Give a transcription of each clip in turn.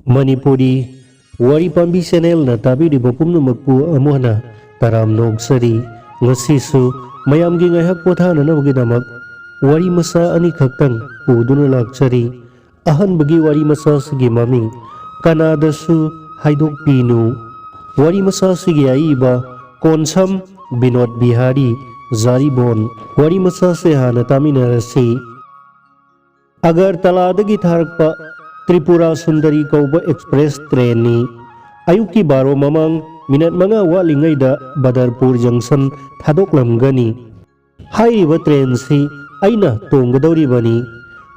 Manipuri Wari Pambi Channel na tabi di bapum na magpu amuhana taram nogsari ngasisu mayam gi ngayhak pothana na magidamak wari masa ani khaktang puduna lakchari ahan bagi wari masa sige maming kanadasu haidok pinu wari masa sige aiba konsam Binod Bihari Zaribon wari masa se hana taminarasi Agartala-dagi tharakpa Tripura Sundari Kauba Express train ni ayuki baro mamang minat mga walingay da Badarpur Junction thadoklamgani hairiba train si ay na tunggadawribani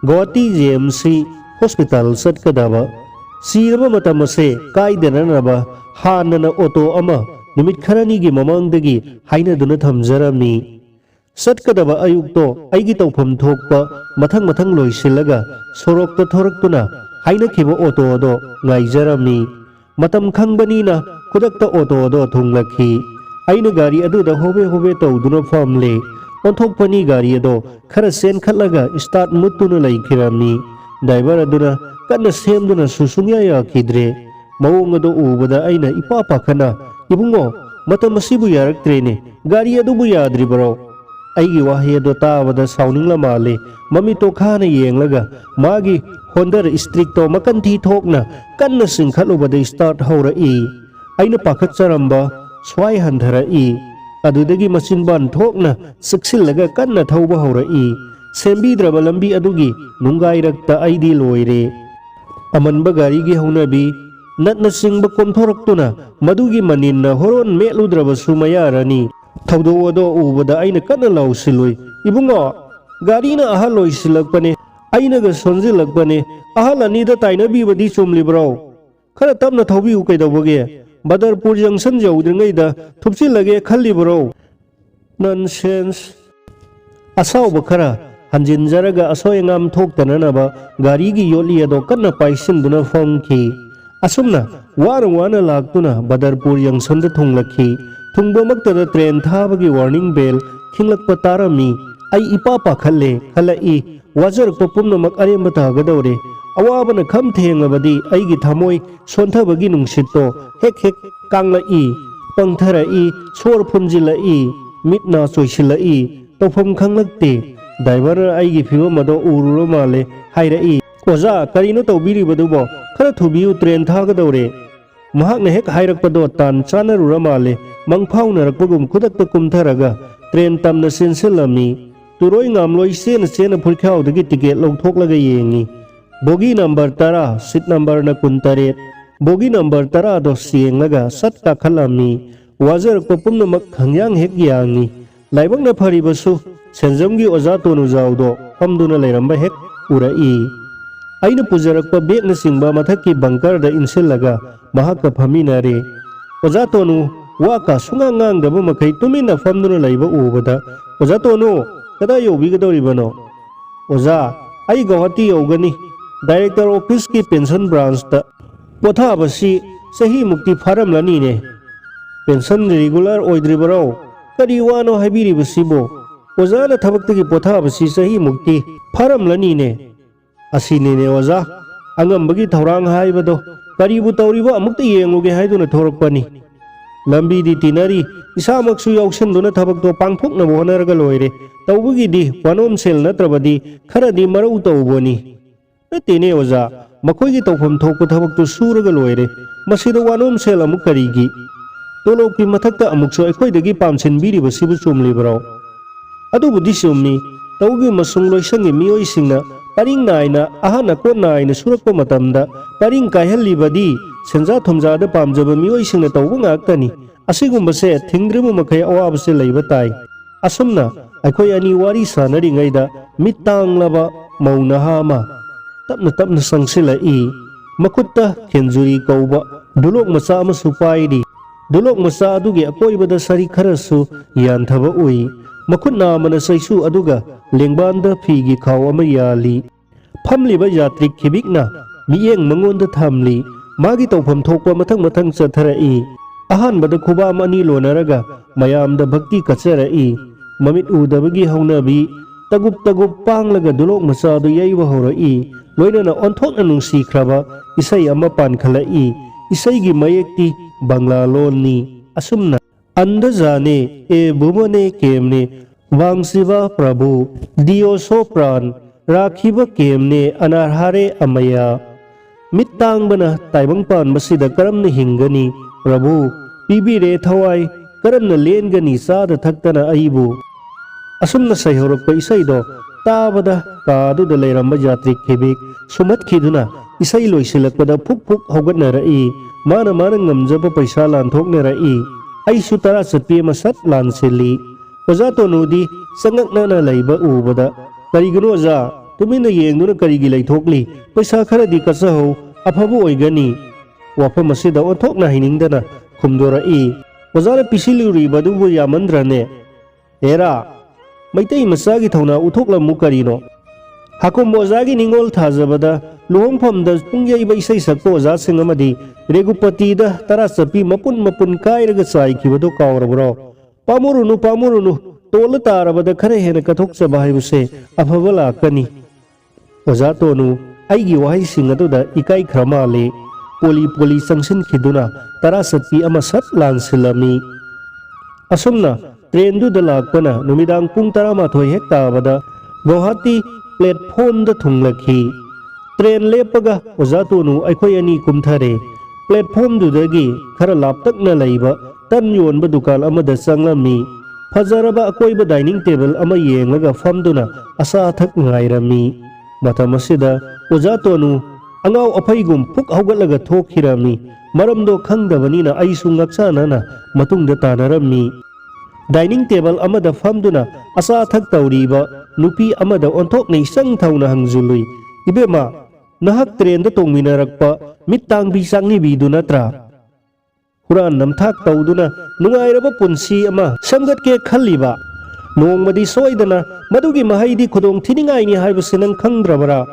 Guwahati GMC Hospital satkadaba siraba matamase kaidananaba hana na auto ama nimit kharanigi mamangdagi haina duna thamjarami satkadaba ayukto aigi tawpham thokpa mathang loisilaga sorokta thoraktuna haina khiba auto do ngaijarami matam khangbani na khudakta auto do thunglakhi aina gari aduda hobe tawduna famle onthokpani gari ado khara sen khatlaga start muttuna laikhirami driver aduna kanna semduna susungya yakhidre mawong ado ubada aina ipa pakhana ibungo matam asibu yaraktrene gari adubu yadribaro aigi wahi ado tabada sauningla male mami to khana yenglaga magi Honda stricto makanthi thokna kanna singkhalubada start hora I aina pakhat charamba swai handhara I adudagi machinban thokna siksillaga kanna thauba hora I sembidraba lambi adugi nungairakta aidi loire amanba gari gi haunabi natna singba komthoroktuna madugi maninna horon meludraba sumayarani thaudo odo ubada aina kanna lausiloi ibungo garina ahaloi silakpane ainaga sonjilakpane ahal anida tainabibadi chumlibro khara tamna thaubiu kaidawbage Badarpur Junction jaudringaida thupchilage khallibro nonsense asauba khara hanjinjaraga asoyangam thoktananaba garigi yoli ado kanna paisinduna famki asumna wana laktuna Badarpur Junction da thunglakhi thungbomaktada train thabagi warning bell khinglakpa tarami ai ipa pakhalle khalai wajar papumna mak aremba tagadawre awabana kham thengabadi aigi thamoi sonthabagi nungsitto hek kangla I pangthara I sor phunjila I mitna choisila I tawpham khanglakte driver aigi phibamado ururo male haira I oja karino tawbiribadubo khara thubiu train thagadawre mahakna hek hairakpado tan chanarura male mangphaunarakpagum khudakta kumtharaga train tamna sinsilami turoi ngamloi sena phurkhaudagi ticket longthoklaga yengi bogi number 10 seat number na 18 bogi number 10 do sienglaga satka khalami wajar popumna mak khangyang hek yangi laibang na pharibasu senjamgi oja tonu jawdo hamduna leiramba hek urai aina pujarakpa bek na singba mathaki bankar da insillaga mahakka phaminare oja tonu waka sungangang daba makai tumina famduna laiba ubada oja tonu kada yobigadoribano oja ai Guwahati yogani director office ki pension branch ta pothabasi sahi mukti pharamlani ne pension regular oidribaro kadi wano habiribasibo oja na thabakta ki pothabasi sahi mukti pharamlani ne asine ne oja angambagi thaurang haibado karibu tawriba amukta yenguge haiduna thorakpani lambi di tinari isamaksu yausinduna thabakto pangthokna honaraga loire tawbugidi wanom sel natrabadi kharadi marau tawboni natine oja makoigi tawpham thokpa thabakto suraga loire masida wanom sel amuk karigi tolokki mathakta amukso ekhoidagi pamsinbiriba sibu chumlibro adubudi summi tawgi masung loisangi mioisingna paring naina ahana ko naina surakpa matamda paring kaihallibadi senja thumjada pamjaba mioisingna tawba ngaktani asigumbase thingdribu makai awabase leiba tai asumna akhoi ani wari sanaringaida mitanglaba maunahama tapna sangsila I makutta khenjuri kauba dulok macha ama supaidi dulok macha adugi akoibada sari kharasu yanthaba ui makutna mana saisu aduga lengbanda phigi khaw ama yali phamliba yatrik khibikna miyeng mangonda thamli magi tawpham thokpa mathang chatharai ahanbada khubam ani lonaraga mayamda bhakti kacharai mamit udabagi haunabi tagup panglaga dulok machado yaiba horai loinana onthokna nungsikraba isai ama pankhalai isaigi mayekti bangla lolni asumna andajane e bumane kemne wangsiba prabhu dio sopran rakhiba kemne anarhare amaya mittang bana taibang pan masida karamna hingani prabhu pibire thawai karamna lengani sada thaktana aibu asumna sayhorokpa isaido tabada kadu da leiramba jatri khebek sumat khiduna isai loisilakpada phuk hogatnarai mana ngamjaba paisa lanthoknarai aisu tara satpi masat lanseli oja tonudi sangakna leiba ubada karigino oja tumina yengduna karigi leithokli paisa kharadi kasaho afabu oigani wafam asida onthokna hiningdana khumdorai oja pisiluri badubu yamandrane era maitai masagi thona uthoklamu karino hakum ozagi ningol thajabada luhongphamda pungyaiba isai sakpo oja singamadi regupati da tara sapi mapun kairaga saikibado kawrabro pamurunu tola tarabada khare hena kathok sabai buse afabala kani oja tonu aigi wahai singadu da ikai khramale poli sangsin khiduna tara sapi ama sat lansilami asumna train du da lakpana numidang pung 12 hek tabada Guwahati platform da thunglakhi train lepaga oja tonu aikhoi ani kumthare platform du dagi khara laptakna leiba tan yonba dukan amada changlami fajaraba akoiba dining table ama yengaga famduna asa thak ngairami mathamasida oja tonu angau aphaigum phuk haugatlaga thokhirami maramdo khangdabanina aisu ngaksanana matungda tanarami dining table amada famduna asa thak tawriba nupi amada onthok nei sang thauna hangjului ibema nahak train da tongminarakpa mittang bisangni bidu natra Huran namthak tawduna nungairaba punsi ama samgatke khalliba nongmadi soidana madugi mahaidi khudong thiningai ni haibase nang khangdrabara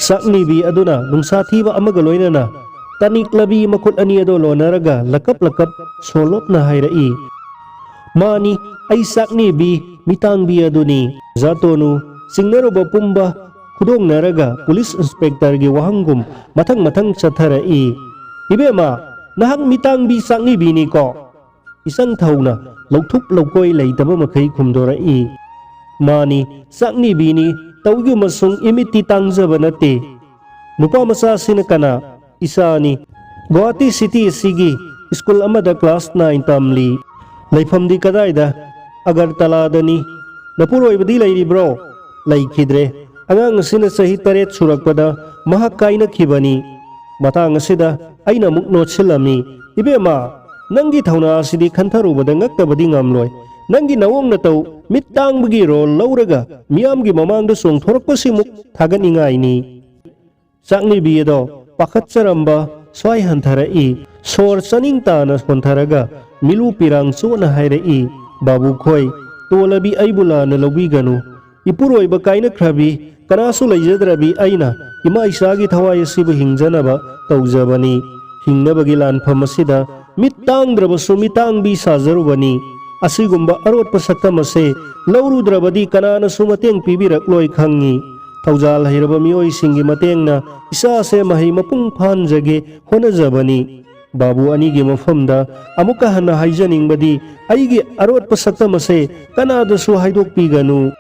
sakni bi aduna nungsa thiba amaga loinana taniklabi makut ani ado lonaraga lakap solopna hairai mani ai sakni bi mitang bi aduni zatonu singnaroba pumba khudong naraga police inspector gi wahanggum mathang chatharai ibema nahak mitang bi sakni bini ko isang thauna lauthuk laukoi leitaba makhai khumdorai mani sakni bini tawgi masung imiti tangjaba nate nupa masa sinakana isani Guwahati city sigi school amada class 9 tamli leifamdi kadaida Agartala dani napuroibadi leiribro leikhidre angang asina sahi 3 surakpada mahak kaina khibani matang asida aina mukno chilami ibema nangi thauna asidi khantharubada ngaktabadi ngamloi nangi nawong na taw mittang bagi rol lauraga miyamgi mamangda songthorakpasi muk thaganingai ni sakni biedo pakhatcharamba swai hantarai sor chaning tana hontharaga milu pirang chona hairai babu khoi tolabi aibula na lobiganu ipuroiba kaina khrabi kanasu leijadrabi aina ima isagi thawai asibu hingjanaba tawjabani hingnabagi lanpham asida mittang drabasu mitang bi sajarubani asigumba arot pasakam ase laurudrabadi kanana sumateng pibirakloi khangi tawjal hairaba mioi singi matengna isa se mahai mapung phanjage honajabani babu anigi mafamda amuka hana haijaningbadi aigi arot pasakam ase kanada su haidok piganu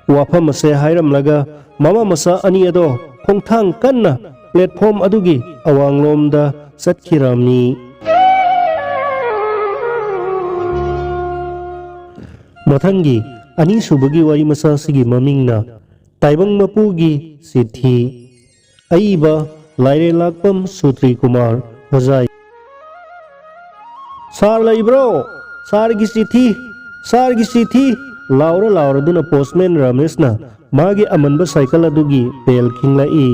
wafam ase hairamlaga mama masa ani ado khongthang kanna platform adugi awanglomda satkhirami mathangi ani subagi wari masa sigi mamingna taibang mapugi sithi aiba laire lakpam sutri kumar hojai sar laibro sar gi sithi laura duna postman ramesna magi amanba cycle adugi pel khinglai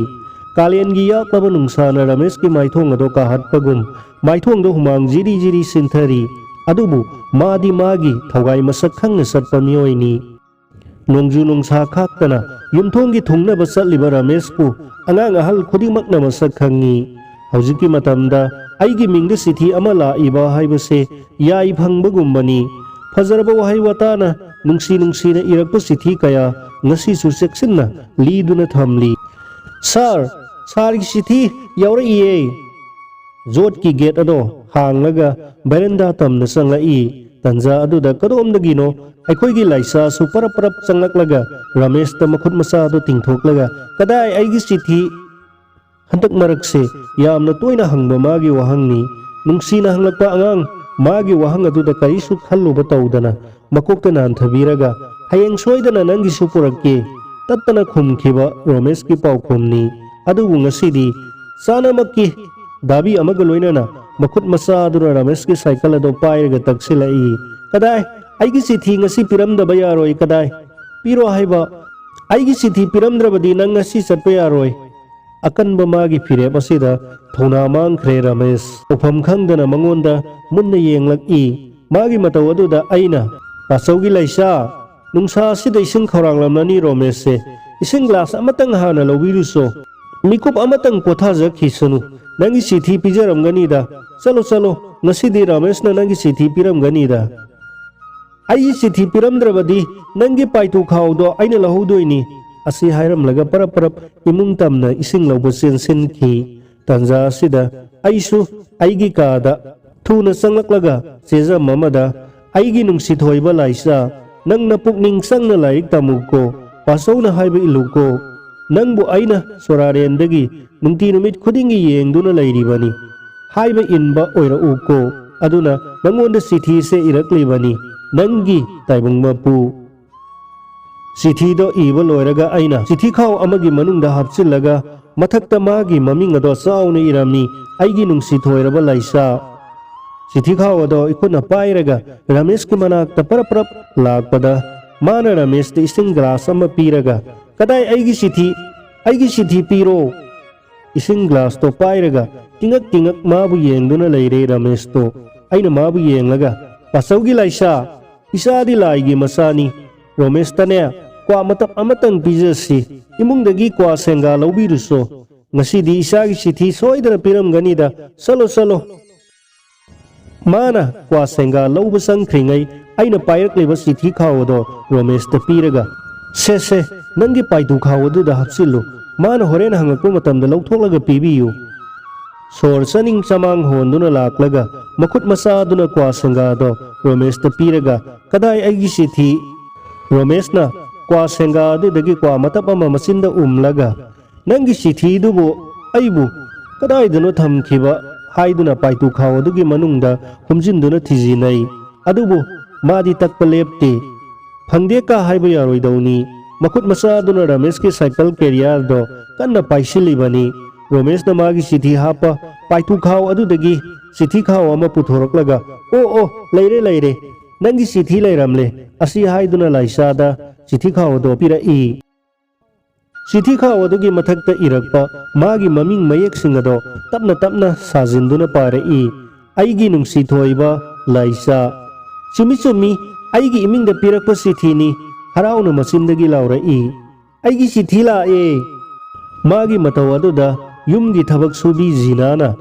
kalen gi yakaba nungsana ramesh ki maithong ado ka hatpagum maithong do humang jiri sinthari adubu magi thogai masak khangna satpa mioini nongju nongsa khaktana yumthong gi thungna basaliba ramesh pu angang ahal khudimak na masak khangi hojiki matamda aigi mingda sithi amala iba haibase yai phangbagum bani fajarba wahai watana nungsina irakpa sithi kaya ngasisu cheksinna liduna thamli. Sir, sargi sithi yauraiye. Jot ki gate ado hanglaga berenda tamna sanglai. Tanza aduda kadomdagino aikoigi laisa su parap changaklaga Ramesh ta makhut masa ado tingthoklaga kadai aigi sithi hantak marakse yamna toina hangba magi wahangni nungsina hanglakpa angang magi wahang aduda karisu khalluba tawdana makokta nan thabiraga hayeng soidana nangi su purakke tattana khumkhiba Ramesh ki paukhumni adubu ngasidi sanamakki dabi amaga loinana makhut masa adura Ramesh ki cycle ado pairaga taksilai kadai aigi sithi ngasi piramdaba yaroi kadai piro haiba aigi sithi piramdrabadi nang ngasi satpa yaroi akanba magi phire pasida thona mangkhre Ramesh upham khangdana mangonda munna yenglaki magi mataw aduda aina pasawgi laisa nungsa sida ising khoranglamnani Ramesh se ising glass amatang hana lobiruso mikup amatang pothaja khisanu nangi sithi pijaramgani da chalo ngasidi Ramesh na nangi sithi piramgani da ai sithi piramdrabadi nangi paitu khawdo aina lahudoini asi hairamlaga parap imung tamna ising lawba sen ki tanza sida aisu aigi kada thuna sangaklaga seja mamada aigi nungsi thoiba laisa nangna pukning sangna laik tamuko pasawna haiba iluko nangbu aina sorarendagi nungti numit khudingi yengduna lairibani haiba inba oira uko aduna nangonda sithi se iraklibani nangi taibung mapu sithi do iba loiraga aina sithi khaw amagi manungda hapchillaga mathakta magi maming ado sauna iramni aigi nungsi thoiraba laisa sithi khaw ado ikuna pairaga Ramesh ki manakta parap lakpada mana Ramesh de ising glass ama piraga kadai aigi sithi piro ising glass to pairaga tingak mabu yengduna leire Ramesh to aina mabu yenglaga pasawgi laisa isadi laigi masani Ramesh tane kwa matap amatang pijasi imungdagi kwa senga laubiruso ngasidi isagi sithi soidana piramganida salo mana kwa senga laubasang kringai aina pairakliba sithi khawdo Ramesh ta piraga se nangi paitu khawdu da hapsilu mana horen hangakpa matamda lautholaga pibiyu sor saning samang honduna laklaga makhut masa aduna kwa senga do Ramesh ta piraga kadai aigi sithi Ramesh na kwa senga adudagi kwa matap ama masinda umlaga nangi sithi dubu aibu kadai dano thamkhiba haiduna paitu khawadugi manungda humjinduna thijinai adubu madi takpa lepte phangde ka haiba yaroidawni makhut masa aduna Ramesh ki cycle career do kanna paisilibani Ramesh na magi sithi hapa paitu khaw adudagi sithi khaw ama puthoroklaga o leire nangi sithi leiramle asi haiduna laisada sithi khaw do pirai sithi khaw adugi mathakta irakpa magi maming mayek singado tapna sajinduna parai aigi nungsi thoiba laisa chumi aigi imingda pirakpa sithini harauna masindagi laurai aigi sithi lae magi mataw aduda yumgi thabak subi zinana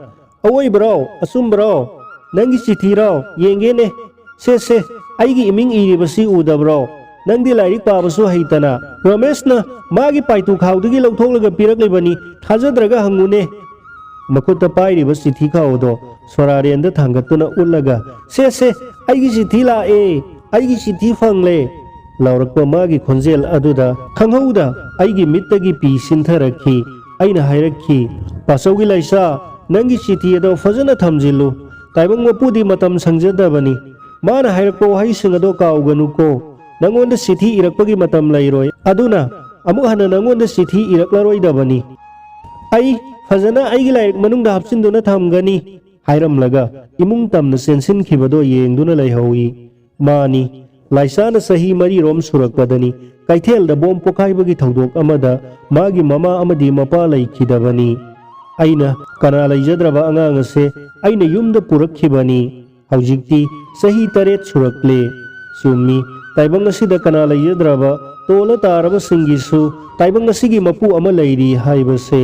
awoi bro asum bro nangi sithi raw yengene se aigi iming iribasi udabro nangdi lairik pabasu haitana Ramesh na magi paitu khawdugi lautholaga piraklibani thajadraga hangune makuta pairiba sithi khawdo sorarenda thangatuna ullaga se aigi sithi lae aigi sithi fangle laurakpa magi khonjel aduda khanghouda aigi mittagi pi sintharakhi aina hairakhi pasawgi laisa nangi sithi ado fajana thamjilu taibang mapudi matam sangjadabani mana hairakpa wahaising ado kauganu nangonda sithi irakpagi matam lairoi aduna amuk hana nangonda sithi iraklaroi ai fajana aigi lairik manungda hapsinduna thamgani hairamlaga imung tamna sensin khibado yengduna laihawi mani laisana sahi mari rom surakpadani kaithel da bom pokaibagi thodok amada magi mama amadi mapa laikhidabani aina kana laijadraba angang ase aina yumda purakhibani haujikti sahi taret surakle sumi taibang asida kana laijadraba tola taraba singisu taibang asigi mapu ama lairi haibase